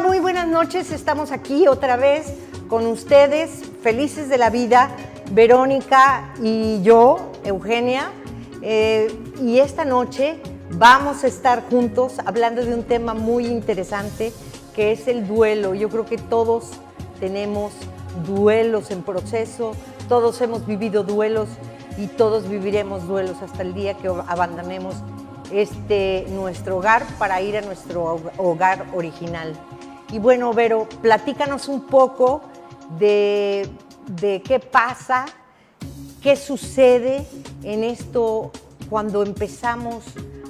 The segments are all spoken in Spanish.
muy buenas noches. Estamos aquí otra vez con ustedes, felices de la vida, Verónica y yo, Eugenia. Y esta noche vamos a estar juntos hablando de un tema muy interesante que es el duelo. Yo creo que todos tenemos duelos en proceso, todos hemos vivido duelos y todos viviremos duelos hasta el día que abandonemos nuestro hogar para ir a nuestro hogar original. Y bueno, Vero, platícanos un poco de qué pasa, qué sucede en esto cuando empezamos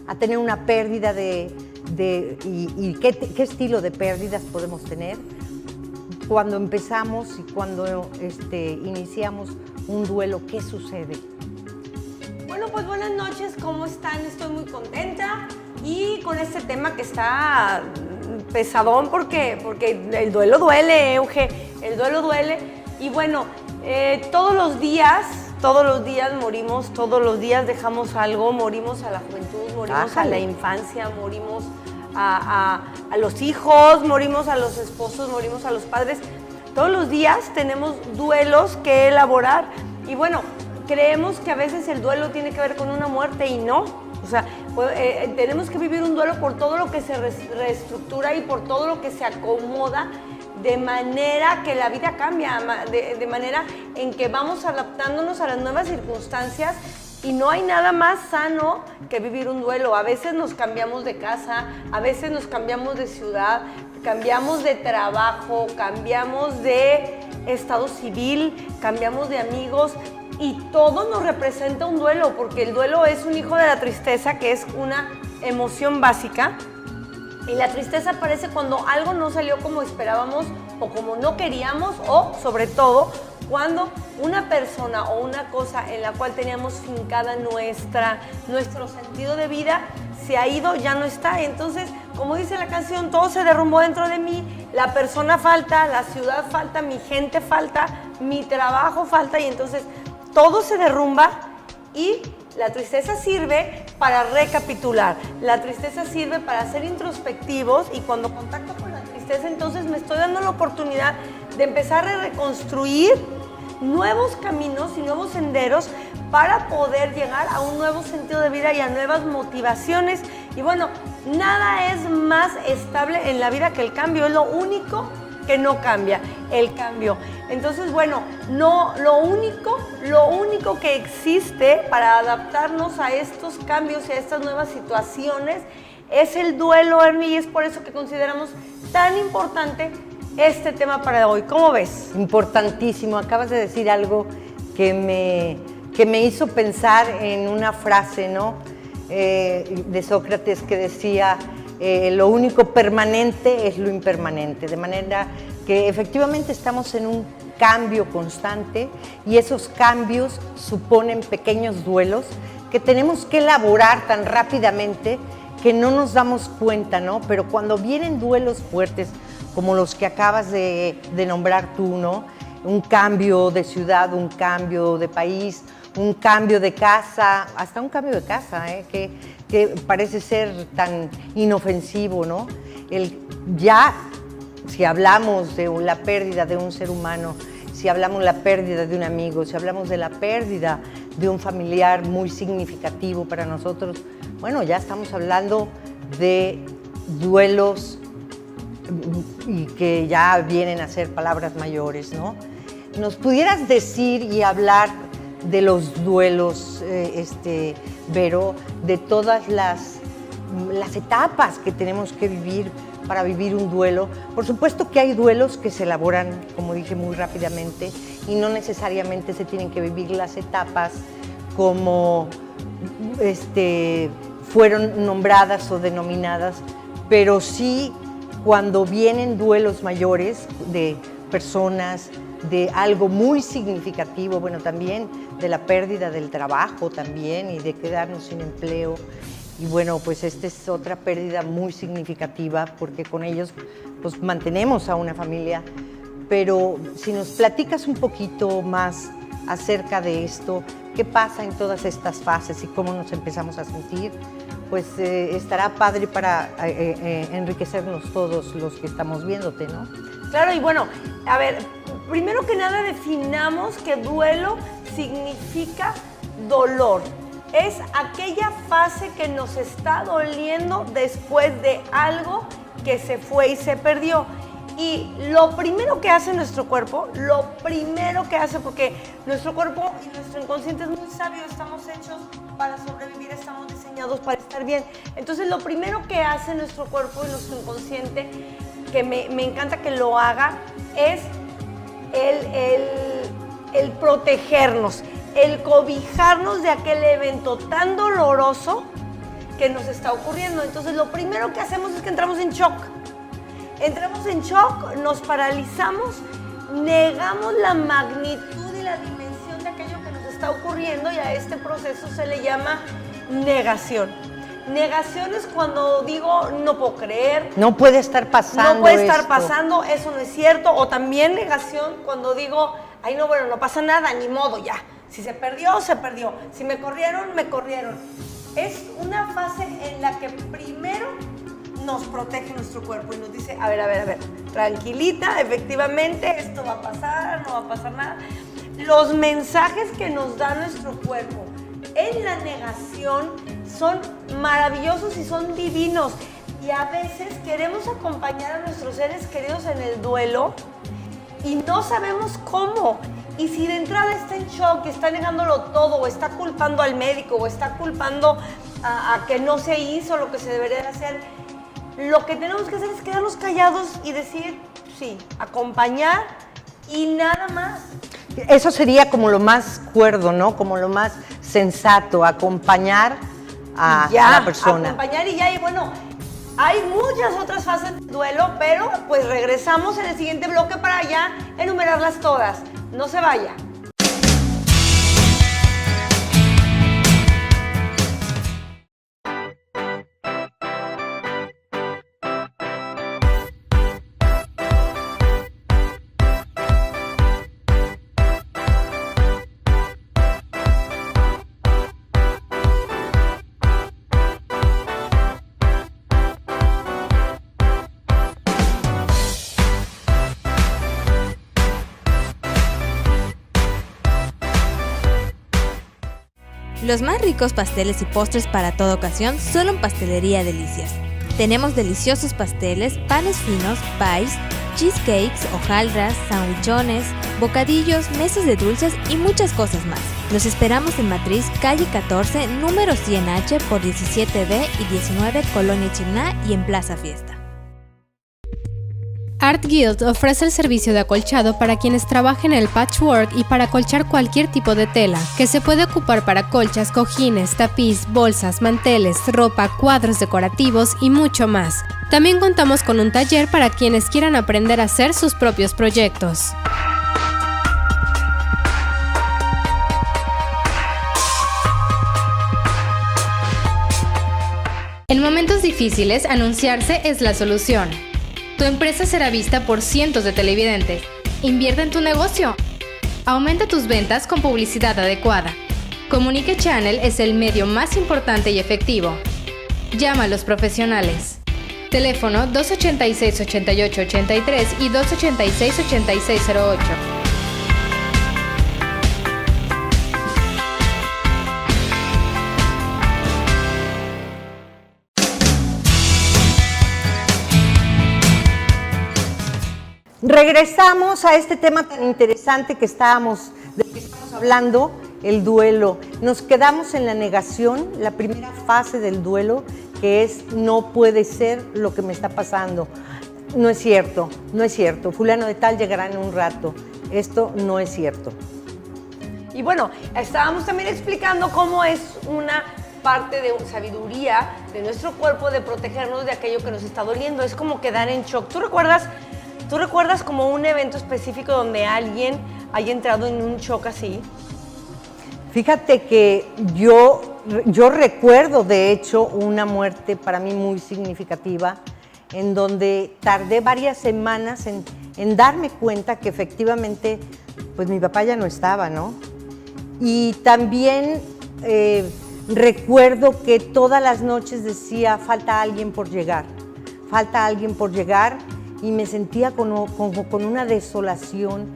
a tener una pérdida y qué estilo de pérdidas podemos tener cuando empezamos y cuando iniciamos un duelo. ¿Qué sucede? Bueno, pues buenas noches, ¿cómo están? Estoy muy contenta y con este tema que está pesadón porque el duelo duele, Euge, el duelo duele. Y bueno, todos los días morimos, todos los días dejamos algo, morimos a la juventud, morimos a la infancia, morimos a los hijos, morimos a los esposos, morimos a los padres. Todos los días tenemos duelos que elaborar y bueno, creemos que a veces el duelo tiene que ver con una muerte y no. O sea, tenemos que vivir un duelo por todo lo que se reestructura y por todo lo que se acomoda de manera que la vida cambia, de manera en que vamos adaptándonos a las nuevas circunstancias y no hay nada más sano que vivir un duelo. A veces nos cambiamos de casa, a veces nos cambiamos de ciudad, cambiamos de trabajo, cambiamos de estado civil, cambiamos de amigos. Y todo nos representa un duelo, porque el duelo es un hijo de la tristeza, que es una emoción básica. Y la tristeza aparece cuando algo no salió como esperábamos o como no queríamos, o sobre todo cuando una persona o una cosa en la cual teníamos fincada nuestro sentido de vida se ha ido, ya no está. Entonces, como dice la canción, todo se derrumbó dentro de mí, la persona falta, la ciudad falta, mi gente falta, mi trabajo falta y entonces todo se derrumba y la tristeza sirve para recapitular, la tristeza sirve para ser introspectivos y cuando contacto con la tristeza entonces me estoy dando la oportunidad de empezar a reconstruir nuevos caminos y nuevos senderos para poder llegar a un nuevo sentido de vida y a nuevas motivaciones. Y bueno, nada es más estable en la vida que el cambio, es lo único que no cambia, el cambio. Entonces, bueno, lo único que existe para adaptarnos a estos cambios y a estas nuevas situaciones es el duelo, Ernie, y es por eso que consideramos tan importante este tema para hoy. ¿Cómo ves? Importantísimo. Acabas de decir algo que me hizo pensar en una frase, ¿no? De Sócrates que decía: lo único permanente es lo impermanente, de manera que efectivamente estamos en un cambio constante y esos cambios suponen pequeños duelos que tenemos que elaborar tan rápidamente que no nos damos cuenta, ¿no? Pero cuando vienen duelos fuertes como los que acabas de nombrar tú, ¿no? Un cambio de ciudad, un cambio de país, un cambio de casa, hasta un cambio de casa, que parece ser tan inofensivo, ¿no? Si hablamos de la pérdida de un ser humano, si hablamos de la pérdida de un amigo, si hablamos de la pérdida de un familiar muy significativo para nosotros, bueno, ya estamos hablando de duelos y que ya vienen a ser palabras mayores, ¿no? ¿Nos pudieras decir y hablar de los duelos, Vero, de todas las etapas que tenemos que vivir para vivir un duelo? Por supuesto que hay duelos que se elaboran, como dije, muy rápidamente y no necesariamente se tienen que vivir las etapas como fueron nombradas o denominadas, pero sí cuando vienen duelos mayores de personas, de algo muy significativo, bueno, también de la pérdida del trabajo también y de quedarnos sin empleo. Y bueno, pues esta es otra pérdida muy significativa porque con ellos pues mantenemos a una familia. Pero si nos platicas un poquito más acerca de esto, qué pasa en todas estas fases y cómo nos empezamos a sentir, pues estará padre para enriquecernos todos los que estamos viéndote, ¿no? Claro, y bueno, a ver, primero que nada definamos que duelo significa dolor. Es aquella fase que nos está doliendo después de algo que se fue y se perdió. Y lo primero que hace nuestro cuerpo, porque nuestro cuerpo y nuestro inconsciente es muy sabio, estamos hechos para sobrevivir, estamos diseñados para estar bien. Entonces, lo primero que hace nuestro cuerpo y nuestro inconsciente, que me encanta que lo haga, es el protegernos, el cobijarnos de aquel evento tan doloroso que nos está ocurriendo. Entonces, lo primero que hacemos es que entramos en shock. Entramos en shock, nos paralizamos, negamos la magnitud y la dimensión de aquello que nos está ocurriendo, y a este proceso se le llama negación. Negación es cuando digo, no puedo creer. No puede estar pasando. No puede estar esto. pasando, eso no es cierto. O también negación cuando digo, ay no, bueno, no pasa nada, ni modo, ya. Si se perdió, se perdió. Si me corrieron, me corrieron. Es una fase en la que primero nos protege nuestro cuerpo y nos dice, a ver, tranquilita, efectivamente, esto va a pasar, no va a pasar nada. Los mensajes que nos da nuestro cuerpo en la negación son maravillosos y son divinos. Y a veces queremos acompañar a nuestros seres queridos en el duelo y no sabemos cómo. Y si de entrada está en shock, está negándolo todo, o está culpando al médico, o está culpando a que no se hizo lo que se debería de hacer, lo que tenemos que hacer es quedarnos callados y decir, sí, acompañar y nada más. Eso sería como lo más cuerdo, ¿no? Como lo más sensato, acompañar a la persona. Acompañar y ya, y bueno, hay muchas otras fases de duelo, pero pues regresamos en el siguiente bloque para ya enumerarlas todas. No se vaya. Los más ricos pasteles y postres para toda ocasión solo en Pastelería Delicias. Tenemos deliciosos pasteles, panes finos, pies, cheesecakes, hojaldras, sandwichones, bocadillos, mesas de dulces y muchas cosas más. Los esperamos en Matriz, calle 14, número 100H por 17B y 19, Colonia Chimná, y en Plaza Fiesta. Art Guild ofrece el servicio de acolchado para quienes trabajen en el patchwork y para acolchar cualquier tipo de tela, que se puede ocupar para colchas, cojines, tapiz, bolsas, manteles, ropa, cuadros decorativos y mucho más. También contamos con un taller para quienes quieran aprender a hacer sus propios proyectos. En momentos difíciles, anunciarse es la solución. Tu empresa será vista por cientos de televidentes. Invierte en tu negocio. Aumenta tus ventas con publicidad adecuada. Communique Channel es el medio más importante y efectivo. Llama a los profesionales. Teléfono 286-8883 y 286-8608. Regresamos a este tema tan interesante del que estamos hablando, el duelo. Nos quedamos en la negación, la primera fase del duelo, que es no puede ser lo que me está pasando. No es cierto, no es cierto. Fulano de tal llegará en un rato. Esto no es cierto. Y bueno, estábamos también explicando cómo es una parte de sabiduría de nuestro cuerpo de protegernos de aquello que nos está doliendo. Es como quedar en shock. ¿Tú recuerdas como un evento específico donde alguien haya entrado en un shock así? Fíjate que yo recuerdo, de hecho, una muerte para mí muy significativa, en donde tardé varias semanas en darme cuenta que efectivamente, pues mi papá ya no estaba, ¿no? Y también recuerdo que todas las noches decía, falta alguien por llegar, y me sentía con una desolación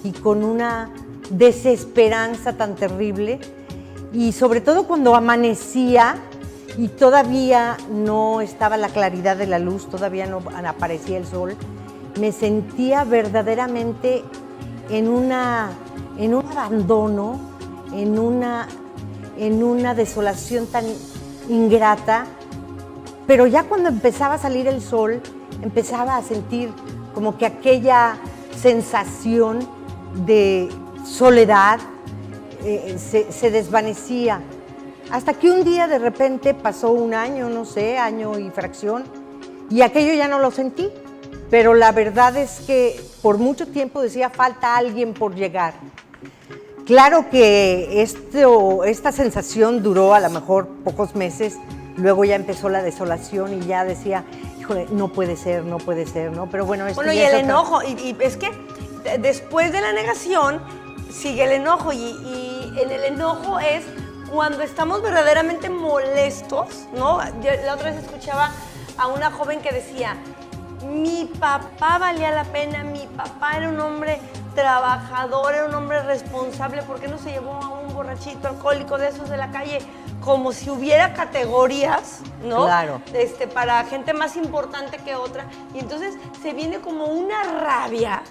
y con una desesperanza tan terrible. Y sobre todo cuando amanecía y todavía no estaba la claridad de la luz, todavía no aparecía el sol, me sentía verdaderamente en un abandono, en una desolación tan ingrata. Pero ya cuando empezaba a salir el sol, empezaba a sentir como que aquella sensación de soledad se desvanecía. Hasta que un día de repente pasó un año, no sé, año y fracción, y aquello ya no lo sentí. Pero la verdad es que por mucho tiempo decía, falta alguien por llegar. Claro que esta sensación duró a lo mejor pocos meses, luego ya empezó la desolación y ya decía, híjole, no puede ser, ¿no? Pero bueno, y el enojo, y es que después de la negación sigue el enojo, y en el enojo es cuando estamos verdaderamente molestos, ¿no? Yo la otra vez escuchaba a una joven que decía, mi papá valía la pena, mi papá era un hombre trabajador, era un hombre responsable, ¿por qué no se llevó a un borrachito alcohólico de esos de la calle? Como si hubiera categorías, ¿no? Claro. Para gente más importante que otra. Y entonces se viene como una rabia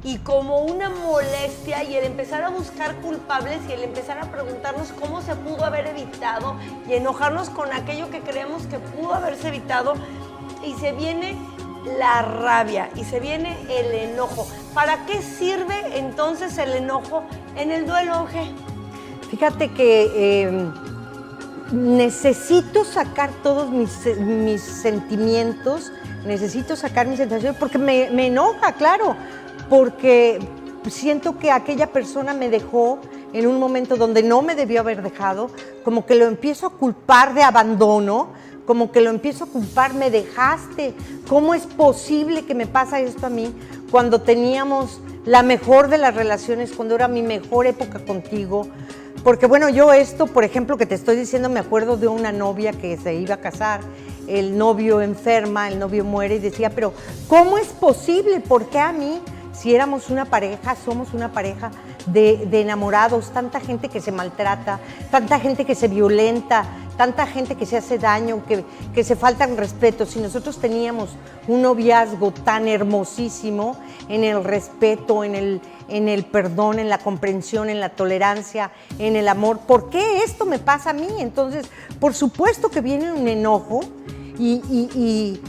y como una molestia, y el empezar a buscar culpables y el empezar a preguntarnos cómo se pudo haber evitado y enojarnos con aquello que creemos que pudo haberse evitado, y se viene la rabia y se viene el enojo. ¿Para qué sirve entonces el enojo en el duelo, Onge? Fíjate que necesito sacar todos mis sentimientos, necesito sacar mis sensaciones, porque me enoja, claro, porque siento que aquella persona me dejó en un momento donde no me debió haber dejado, como que lo empiezo a culpar de abandono, como que lo empiezo a culpar, me dejaste, ¿cómo es posible que me pasa esto a mí cuando teníamos la mejor de las relaciones, cuando era mi mejor época contigo? Porque bueno, yo esto, por ejemplo, que te estoy diciendo, me acuerdo de una novia que se iba a casar, el novio enferma, el novio muere, y decía, pero ¿cómo es posible? ¿Por qué a mí? Si éramos una pareja, somos una pareja de enamorados, tanta gente que se maltrata, tanta gente que se violenta, tanta gente que se hace daño, que se faltan respeto. Si nosotros teníamos un noviazgo tan hermosísimo en el respeto, en el perdón, en la comprensión, en la tolerancia, en el amor, ¿por qué esto me pasa a mí? Entonces, por supuesto que viene un enojo y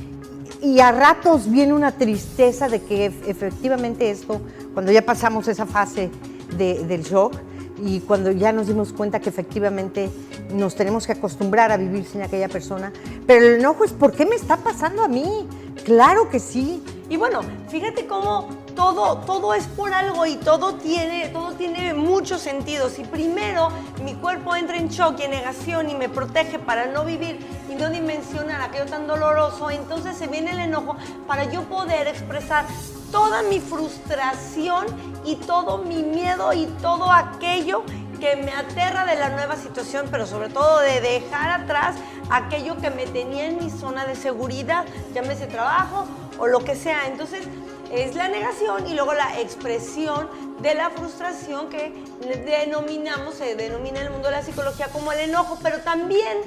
a ratos viene una tristeza de que efectivamente esto, cuando ya pasamos esa fase del shock y cuando ya nos dimos cuenta que efectivamente nos tenemos que acostumbrar a vivir sin aquella persona, pero el enojo es ¿por qué me está pasando a mí? Claro que sí. Y bueno, fíjate cómo todo es por algo y todo tiene mucho sentido. Si primero mi cuerpo entra en shock y en negación y me protege para no vivir y no dimensionar aquello tan doloroso, entonces se viene el enojo para yo poder expresar toda mi frustración y todo mi miedo y todo aquello que me aterra de la nueva situación, pero sobre todo de dejar atrás aquello que me tenía en mi zona de seguridad, llámese trabajo o lo que sea. Entonces es la negación y luego la expresión de la frustración que se denomina en el mundo de la psicología como el enojo, pero también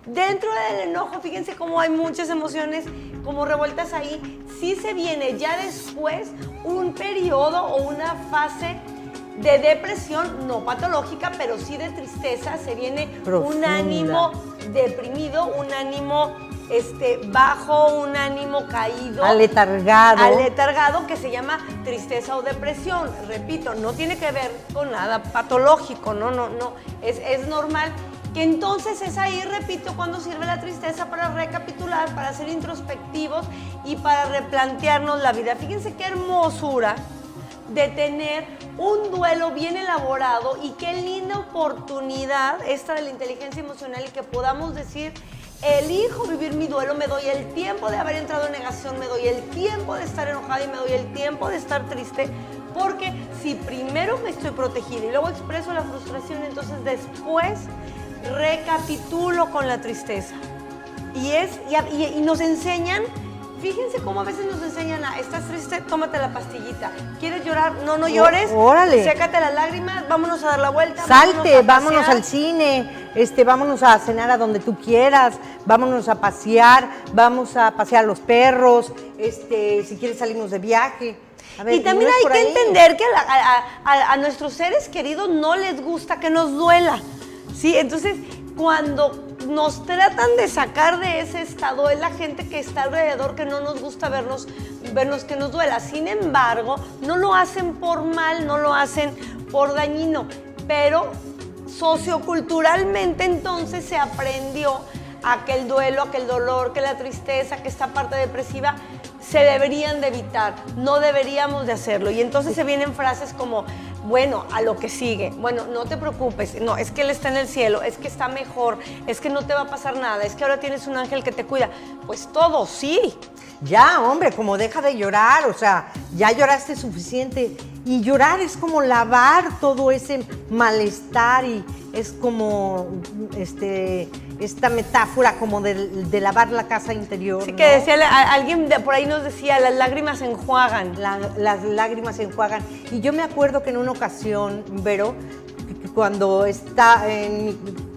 dentro del enojo, fíjense cómo hay muchas emociones como revueltas ahí, sí se viene ya después un periodo o una fase de depresión, no patológica, pero sí de tristeza, se viene profunda. Un ánimo deprimido, un ánimo bajo, un ánimo caído. Aletargado, que se llama tristeza o depresión. Repito, no tiene que ver con nada patológico, no, es normal. Que entonces es ahí, repito, cuando sirve la tristeza para recapitular, para ser introspectivos y para replantearnos la vida. Fíjense qué hermosura de tener un duelo bien elaborado y qué linda oportunidad esta de la inteligencia emocional y que podamos decir elijo vivir mi duelo, me doy el tiempo de haber entrado en negación, me doy el tiempo de estar enojada y me doy el tiempo de estar triste, porque si primero me estoy protegida y luego expreso la frustración, entonces después recapitulo con la tristeza. Y nos enseñan, fíjense cómo a veces nos enseñan ¿estás triste? Tómate la pastillita. ¿Quieres llorar? No llores. Órale. Sécate las lágrimas, vámonos a dar la vuelta. Salte, vámonos al cine, vámonos a cenar a donde tú quieras, vámonos a pasear a los perros, si quieres salimos de viaje. A ver, y también hay que entender que a nuestros seres queridos no les gusta que nos duela, ¿sí? Entonces, cuando nos tratan de sacar de ese estado, es la gente que está alrededor que no nos gusta vernos que nos duela. Sin embargo, no lo hacen por mal, no lo hacen por dañino, pero socioculturalmente entonces se aprendió a que el duelo, a que el dolor, que la tristeza, que esta parte depresiva se deberían de evitar, no deberíamos de hacerlo. Y entonces se vienen frases como, bueno, a lo que sigue, bueno, no te preocupes, no, es que Él está en el cielo, es que está mejor, es que no te va a pasar nada, es que ahora tienes un ángel que te cuida. Pues todo, sí. Ya, hombre, como deja de llorar, o sea, ya lloraste suficiente. Y llorar es como lavar todo ese malestar y es como esta metáfora como de lavar la casa interior. Sí, ¿no? Que decía, alguien por ahí nos decía, las lágrimas enjuagan. Las lágrimas enjuagan. Y yo me acuerdo que en una ocasión, Vero, cuando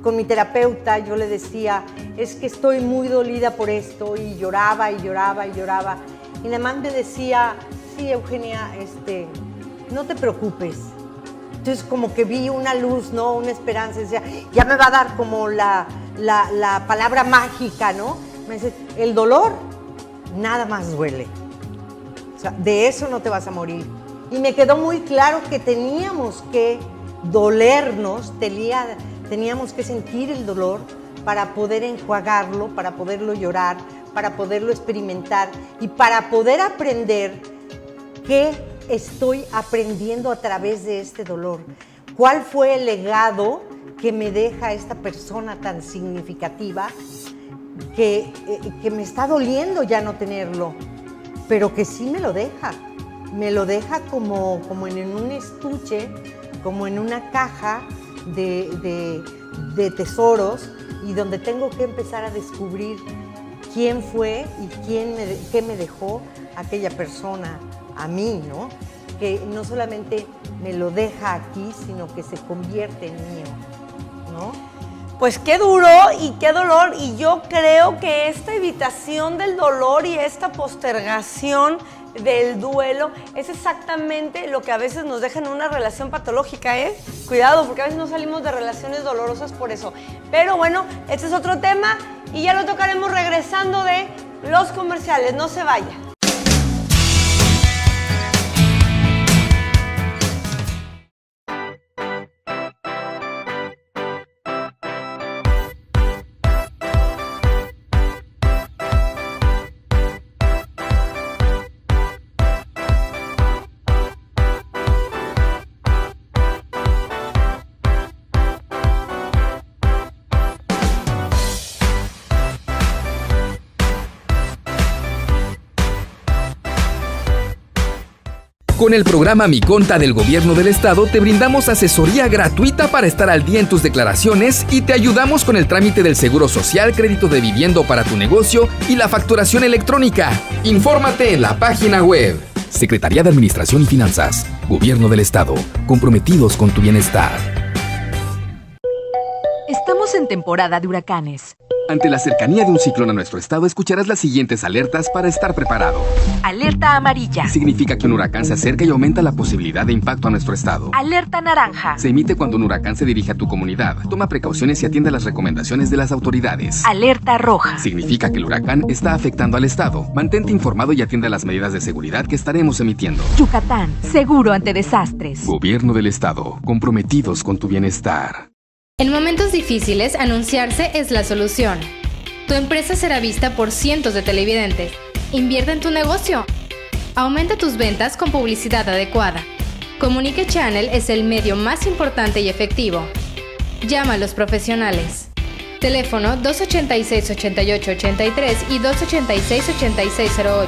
con mi terapeuta, yo le decía, es que estoy muy dolida por esto, y lloraba y lloraba y lloraba. Y nada más me decía, sí, Eugenia, no te preocupes. Entonces como que vi una luz, ¿no? Una esperanza, decía, ya me va a dar como la palabra mágica, ¿no? Me dice, el dolor nada más duele. O sea, de eso no te vas a morir. Y me quedó muy claro que teníamos que dolernos, teníamos que sentir el dolor para poder enjuagarlo, para poderlo llorar, para poderlo experimentar y para poder aprender qué estoy aprendiendo a través de este dolor. ¿Cuál fue el legado que me deja esta persona tan significativa que me está doliendo ya no tenerlo, pero que sí me lo deja? Me lo deja como en un estuche, como en una caja de tesoros, y donde tengo que empezar a descubrir quién fue y qué me dejó aquella persona a mí, ¿no? Que no solamente me lo deja aquí, sino que se convierte en mío, ¿no? Pues qué duro y qué dolor, y yo creo que esta evitación del dolor y esta postergación del duelo es exactamente lo que a veces nos deja en una relación patológica, ¿eh? Cuidado, porque a veces no salimos de relaciones dolorosas por eso. Pero bueno, este es otro tema y ya lo tocaremos regresando de los comerciales. No se vaya. Con el programa Mi Conta del Gobierno del Estado te brindamos asesoría gratuita para estar al día en tus declaraciones y te ayudamos con el trámite del Seguro Social, crédito de vivienda para tu negocio y la facturación electrónica. Infórmate en la página web. Secretaría de Administración y Finanzas, Gobierno del Estado, comprometidos con tu bienestar. Estamos en temporada de huracanes. Ante la cercanía de un ciclón a nuestro estado, escucharás las siguientes alertas para estar preparado. Alerta amarilla. Significa que un huracán se acerca y aumenta la posibilidad de impacto a nuestro estado. Alerta naranja. Se emite cuando un huracán se dirige a tu comunidad. Toma precauciones y atiende las recomendaciones de las autoridades. Alerta roja. Significa que el huracán está afectando al estado. Mantente informado y atiende las medidas de seguridad que estaremos emitiendo. Yucatán, seguro ante desastres. Gobierno del Estado, comprometidos con tu bienestar. En momentos difíciles, anunciarse es la solución. Tu empresa será vista por cientos de televidentes. Invierte en tu negocio. Aumenta tus ventas con publicidad adecuada. Communique Channel es el medio más importante y efectivo. Llama a los profesionales. Teléfono 286-8883 y 286-8608.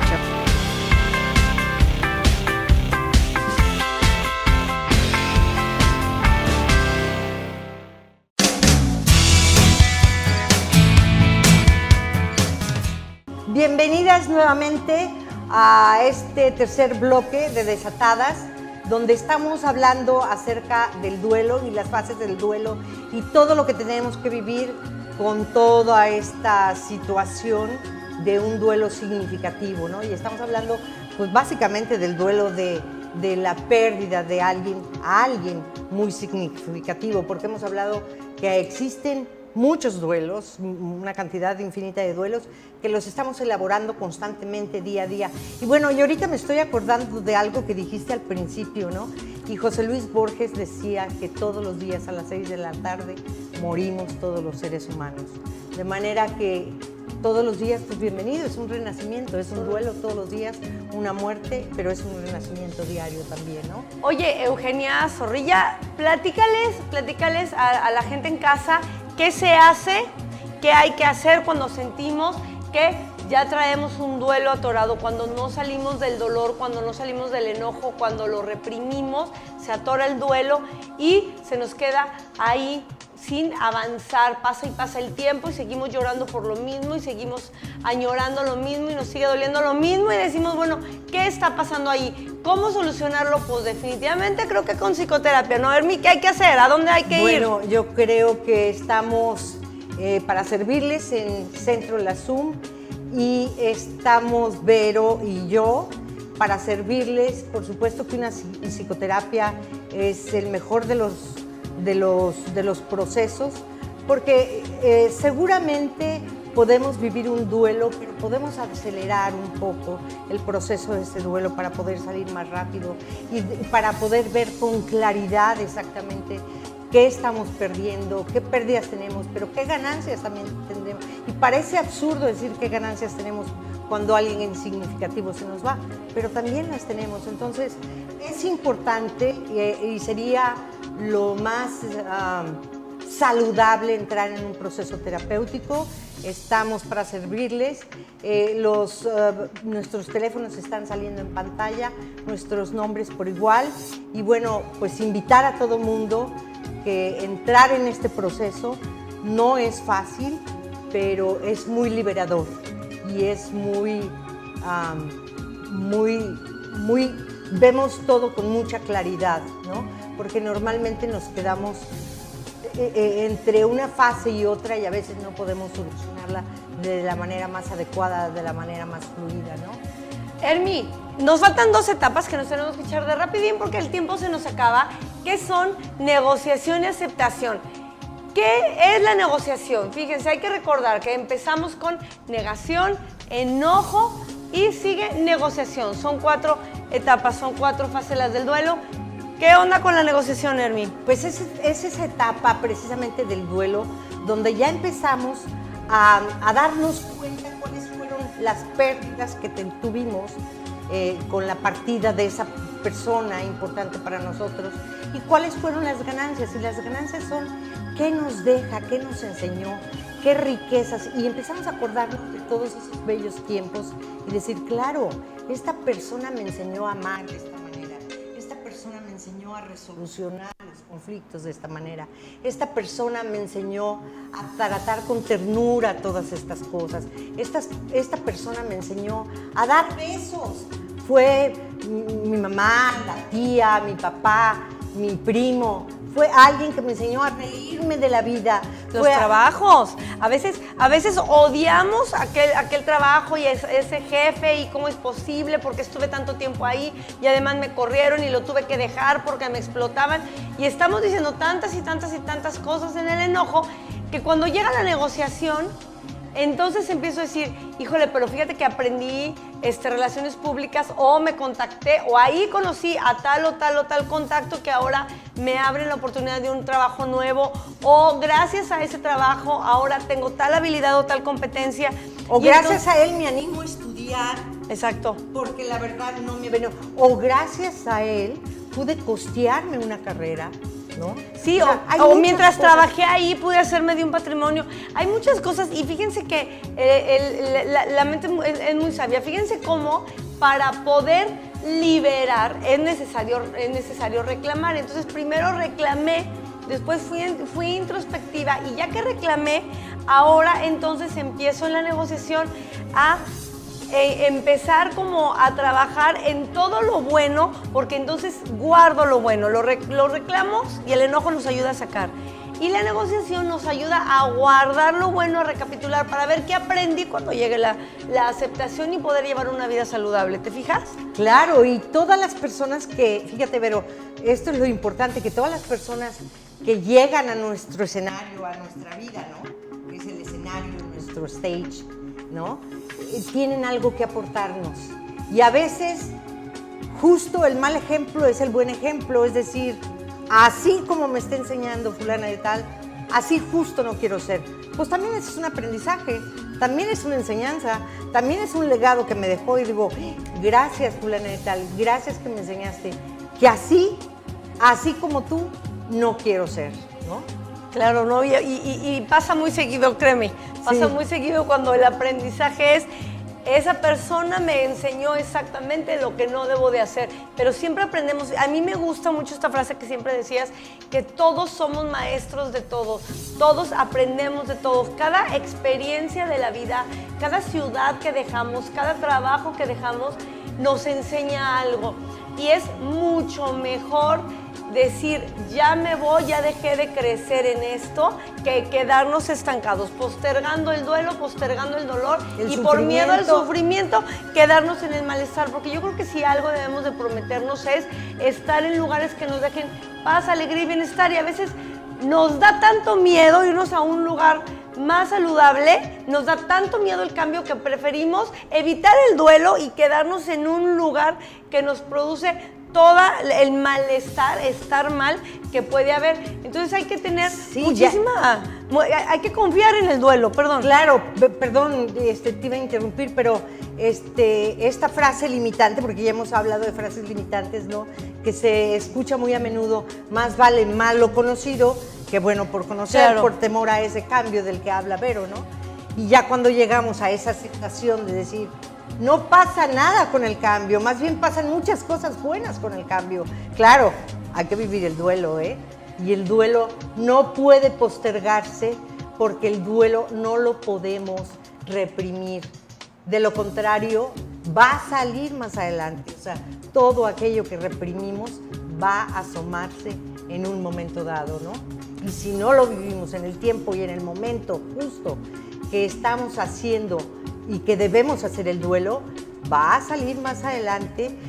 Bienvenidas nuevamente a este tercer bloque de Desatadas, donde estamos hablando acerca del duelo y las fases del duelo y todo lo que tenemos que vivir con toda esta situación de un duelo significativo, ¿no? Y estamos hablando, pues básicamente del duelo de la pérdida de alguien a alguien muy significativo, porque hemos hablado que existen muchos duelos, una cantidad infinita de duelos que los estamos elaborando constantemente día a día. Y bueno, y ahorita me estoy acordando de algo que dijiste al principio, ¿no? Y José Luis Borges decía que todos los días a las 6 de la tarde morimos todos los seres humanos. De manera que todos los días, pues bienvenido, es un renacimiento, es un duelo todos los días, una muerte, pero es un renacimiento diario también, ¿no? Oye, Eugenia Zorrilla, platícales a la gente en casa qué se hace, qué hay que hacer cuando sentimos que ya traemos un duelo atorado, cuando no salimos del dolor, cuando no salimos del enojo, cuando lo reprimimos, se atora el duelo y se nos queda ahí sin avanzar, pasa y pasa el tiempo y seguimos llorando por lo mismo y seguimos añorando lo mismo y nos sigue doliendo lo mismo y decimos, bueno, ¿qué está pasando ahí? ¿Cómo solucionarlo? Pues definitivamente creo que con psicoterapia, ¿no? Hermi, ¿qué hay que hacer? ¿A dónde hay que ir? Bueno, yo creo que estamos para servirles en Centro La Zoom y estamos Vero y yo para servirles. Por supuesto que una psicoterapia es el mejor de los procesos, porque seguramente podemos vivir un duelo, pero podemos acelerar un poco el proceso de ese duelo para poder salir más rápido y para poder ver con claridad exactamente qué estamos perdiendo, qué pérdidas tenemos, pero qué ganancias también tendremos. Y parece absurdo decir qué ganancias tenemos cuando alguien insignificativo se nos va, pero también las tenemos. Entonces, es importante y sería lo más saludable entrar en un proceso terapéutico. Estamos para servirles. Nuestros teléfonos están saliendo en pantalla, nuestros nombres por igual. Y bueno, pues invitar a todo mundo que entrar en este proceso no es fácil, pero es muy liberador y es vemos todo con mucha claridad, ¿no? Porque normalmente nos quedamos entre una fase y otra y a veces no podemos solucionarla de la manera más adecuada, de la manera más fluida, ¿no? Hermi, nos faltan 2 etapas que nos tenemos que echar de rapidín porque el tiempo se nos acaba, que son negociación y aceptación. ¿Qué es la negociación? Fíjense, hay que recordar que empezamos con negación, enojo y sigue negociación. Son 4 etapas, son 4 fases las del duelo. ¿Qué onda con la negociación, Hermi? Pues es esa etapa precisamente del duelo donde ya empezamos a darnos cuenta cuáles fueron las pérdidas que tuvimos con la partida de esa persona importante para nosotros y cuáles fueron las ganancias. Y las ganancias son qué nos deja, qué nos enseñó, qué riquezas. Y empezamos a acordarnos de todos esos bellos tiempos y decir, claro, esta persona me enseñó a amar de esta manera. Esta persona me enseñó a resolucionar los conflictos de esta manera. Esta persona me enseñó a tratar con ternura todas estas cosas. Esta persona me enseñó a dar besos. Fue mi mamá, la tía, mi papá, mi primo. Fue alguien que me enseñó a reírme de la vida. Los trabajos. A veces odiamos aquel trabajo y ese jefe y cómo es posible porque estuve tanto tiempo ahí y además me corrieron y lo tuve que dejar porque me explotaban. Y estamos diciendo tantas y tantas y tantas cosas en el enojo que cuando llega la negociación, entonces empiezo a decir, híjole, pero fíjate que aprendí relaciones públicas o me contacté o ahí conocí a tal o tal o tal contacto que ahora me abren la oportunidad de un trabajo nuevo o gracias a ese trabajo ahora tengo tal habilidad o tal competencia. O gracias a él me animo a estudiar. Exacto. Porque la verdad no me vino. O gracias a él pude costearme una carrera ¿no? Sí, O sea, hay o muchas mientras cosas. trabajé ahí pude hacerme de un patrimonio. Hay muchas cosas y fíjense que la mente es muy sabia. Fíjense cómo para poder liberar es necesario reclamar. Entonces primero reclamé, después fui introspectiva y ya que reclamé, ahora entonces empiezo en la negociación a empezar como a trabajar en todo lo bueno, porque entonces guardo lo bueno, lo reclamos y el enojo nos ayuda a sacar. Y la negociación nos ayuda a guardar lo bueno, a recapitular, para ver qué aprendí cuando llegue la aceptación y poder llevar una vida saludable. ¿Te fijas? Claro, y todas las personas que, fíjate, Vero, esto es lo importante, que todas las personas que llegan a nuestro escenario, a nuestra vida, ¿no? Que es el escenario, nuestro stage, ¿no? Tienen algo que aportarnos. Y a veces, justo el mal ejemplo es el buen ejemplo, es decir, así como me está enseñando fulana de tal, así justo no quiero ser. Pues también es un aprendizaje, también es una enseñanza, también es un legado que me dejó y digo, gracias fulana de tal, gracias que me enseñaste, que así como tú, no quiero ser, ¿no? Claro, ¿no? Y pasa muy seguido, créeme, pasa Sí. muy seguido cuando el aprendizaje es, esa persona me enseñó exactamente lo que no debo de hacer, pero siempre aprendemos. A mí me gusta mucho esta frase que siempre decías, que todos somos maestros de todo, todos aprendemos de todos. Cada experiencia de la vida, cada ciudad que dejamos, cada trabajo que dejamos, nos enseña algo. Y es mucho mejor decir, ya me voy, ya dejé de crecer en esto, que quedarnos estancados, postergando el duelo, postergando el dolor y por miedo al sufrimiento, quedarnos en el malestar. Porque yo creo que si algo debemos de prometernos es estar en lugares que nos dejen paz, alegría y bienestar. Y a veces nos da tanto miedo irnos a un lugar más saludable, nos da tanto miedo el cambio que preferimos evitar el duelo y quedarnos en un lugar que nos produce todo el malestar, estar mal que puede haber. Entonces hay que tener hay que confiar en el duelo, perdón. Claro, perdón, te iba a interrumpir, pero esta frase limitante, porque ya hemos hablado de frases limitantes, ¿no? Que se escucha muy a menudo, más vale malo conocido que bueno por conocer, Claro. por temor a ese cambio del que habla Vero, ¿no? Y ya cuando llegamos a esa aceptación de decir, no pasa nada con el cambio, más bien pasan muchas cosas buenas con el cambio. Claro, hay que vivir el duelo, ¿eh? Y el duelo no puede postergarse porque el duelo no lo podemos reprimir. De lo contrario, va a salir más adelante. O sea, todo aquello que reprimimos va a asomarse en un momento dado, ¿no? Y si no lo vivimos en el tiempo y en el momento justo que estamos haciendo y que debemos hacer el duelo, va a salir más adelante